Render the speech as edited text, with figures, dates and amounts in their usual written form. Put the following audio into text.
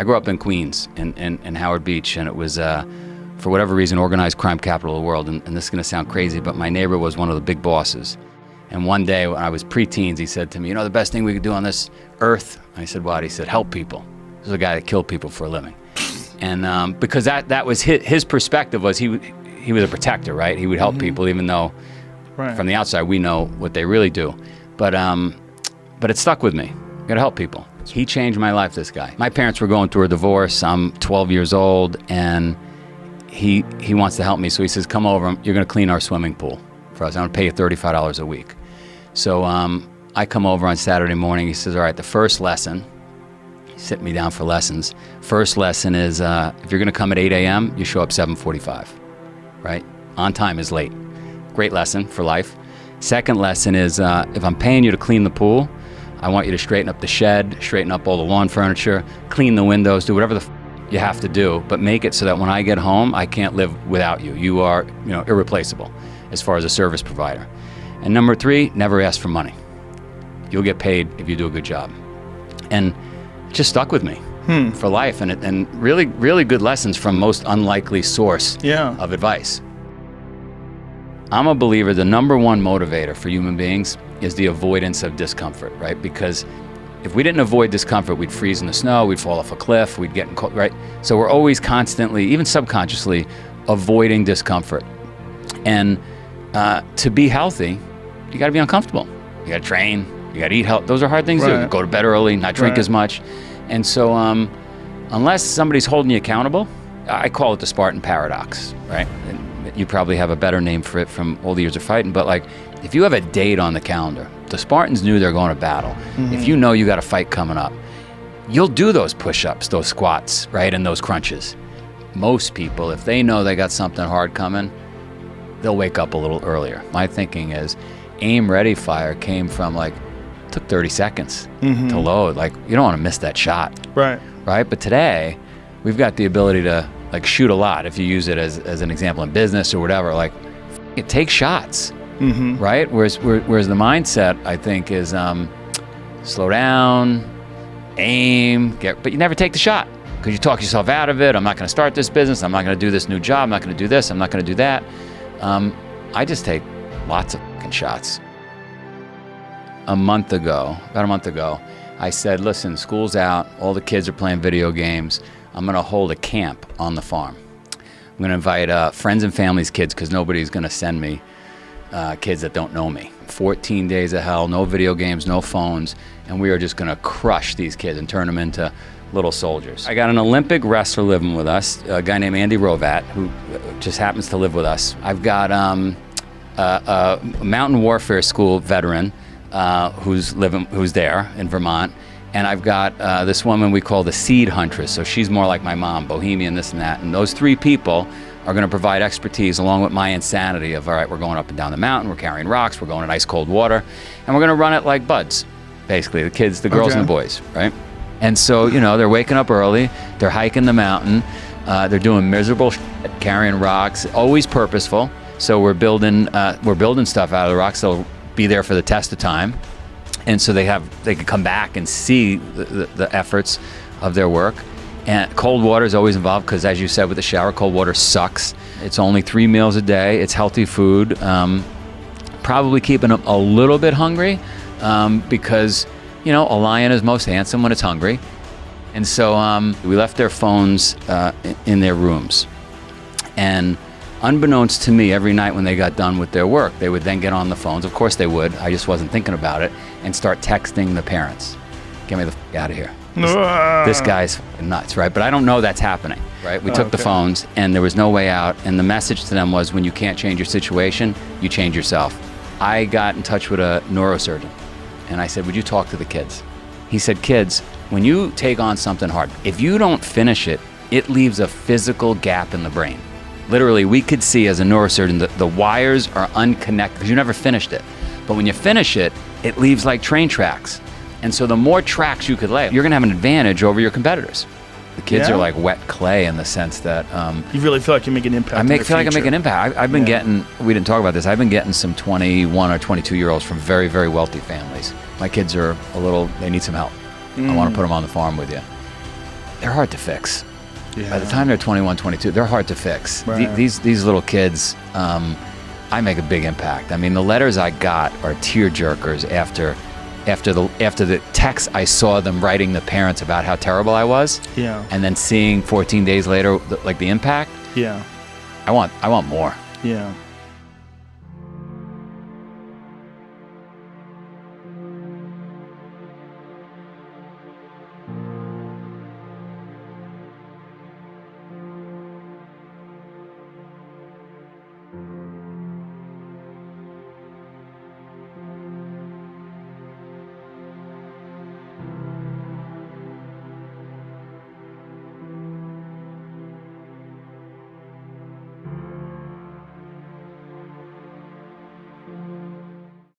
I grew up in Queens, in Howard Beach, and it was, for whatever reason, organized crime capital of the world. And this is going to sound crazy, but my neighbor was one of the big bosses. And one day when I was pre-teens, he said to me, you know, the best thing we could do on this earth? I said, what? He said, help people. This is a guy that killed people for a living. And because that was his perspective was he was a protector, right? He would help people even though from the outside we know what they really do. But it stuck with me. You gotta help people. He changed my life, this guy. My parents were going through a divorce. I'm 12 years old, and he wants to help me. So he says, come over, you're gonna clean our swimming pool for us. I'm gonna pay you $35 a week. So I come over on Saturday morning. He says, all right, the first lesson, he's sitting me down for lessons. First lesson is if you're gonna come at 8 a.m., you show up 7:45, right? On time is late. Great lesson for life. Second lesson is if I'm paying you to clean the pool, I want you to straighten up the shed, straighten up all the lawn furniture, clean the windows, do whatever you have to do, but make it so that when I get home, I can't live without you. You are, irreplaceable as far as a service provider. And number 3, never ask for money. You'll get paid if you do a good job. And it just stuck with me for life, and really, really good lessons from most unlikely source of advice. I'm a believer the number one motivator for human beings is the avoidance of discomfort, right? Because if we didn't avoid discomfort, we'd freeze in the snow, we'd fall off a cliff, we'd get in cold, right? So we're always constantly, even subconsciously, avoiding discomfort. And to be healthy, you gotta be uncomfortable. You gotta train, you gotta eat healthy. Those are hard things to do. Go to bed early, not drink as much. And so unless somebody's holding you accountable, I call it the Spartan paradox, right? And you probably have a better name for it from all the years of fighting, but like, if you have a date on the calendar, the Spartans knew they're going to battle. If you know you got a fight coming up, you'll do those push-ups, those squats, right, and those crunches. Most people, if they know they got something hard coming, they'll wake up a little earlier. My thinking is, aim, ready, fire came from it took 30 seconds to load. Like, you don't want to miss that shot. Right? But today, we've got the ability to shoot a lot, if you use it as an example in business or whatever. It takes shots. Right? Whereas the mindset, I think, is slow down, aim, but you never take the shot because you talk yourself out of it. I'm not going to start this business. I'm not going to do this new job. I'm not going to do this. I'm not going to do that. I just take lots of fucking shots. About a month ago, I said, listen, school's out. All the kids are playing video games. I'm going to hold a camp on the farm. I'm going to invite friends and family's kids because nobody's going to send me kids that don't know me. 14 days of hell, no video games, no phones, and we are just gonna crush these kids and turn them into little soldiers. I got an Olympic wrestler living with us, a guy named Andy Rovat, who just happens to live with us. I've got a mountain warfare school veteran who's there in Vermont, and I've got this woman we call the seed huntress, so she's more like my mom, bohemian, this and that, and those 3 people are going to provide expertise along with my insanity of, all right, we're going up and down the mountain, we're carrying rocks, we're going in ice cold water, and we're going to run it like buds, basically, the kids, the girls and the boys, right? And so, they're waking up early, they're hiking the mountain, they're doing miserable shit, carrying rocks, always purposeful. So we're building stuff out of the rocks. They'll be there for the test of time. And so they can come back and see the efforts of their work. And cold water is always involved because, as you said, with the shower, cold water sucks. It's only 3 meals a day. It's healthy food. Probably keeping them a little bit hungry because, a lion is most handsome when it's hungry. And so we left their phones in their rooms. And unbeknownst to me, every night when they got done with their work, they would then get on the phones. Of course they would. I just wasn't thinking about it. And start texting the parents. Get me the f*** out of here. This guy's nuts, right? But I don't know that's happening, right? We took the phones and there was no way out. And the message to them was, when you can't change your situation, you change yourself. I got in touch with a neurosurgeon and I said, would you talk to the kids? He said, kids, when you take on something hard, if you don't finish it, it leaves a physical gap in the brain. Literally, we could see as a neurosurgeon that the wires are unconnected because you never finished it. But when you finish it, it leaves like train tracks. And so the more tracks you could lay, you're going to have an advantage over your competitors. The kids are like wet clay in the sense that... you really feel like you make an impact. I feel like I make an impact. I've been getting, we didn't talk about this, I've been getting some 21 or 22-year-olds from very, very wealthy families. My kids are they need some help. I want to put them on the farm with you. they're hard to fix. Yeah. By the time they're 21, 22, they're hard to fix. Right. These little kids, I make a big impact. I mean, the letters I got are tear jerkers after the text I saw them writing the parents about how terrible I was. Yeah. And then seeing 14 days later, the impact. Yeah. I want more. Yeah.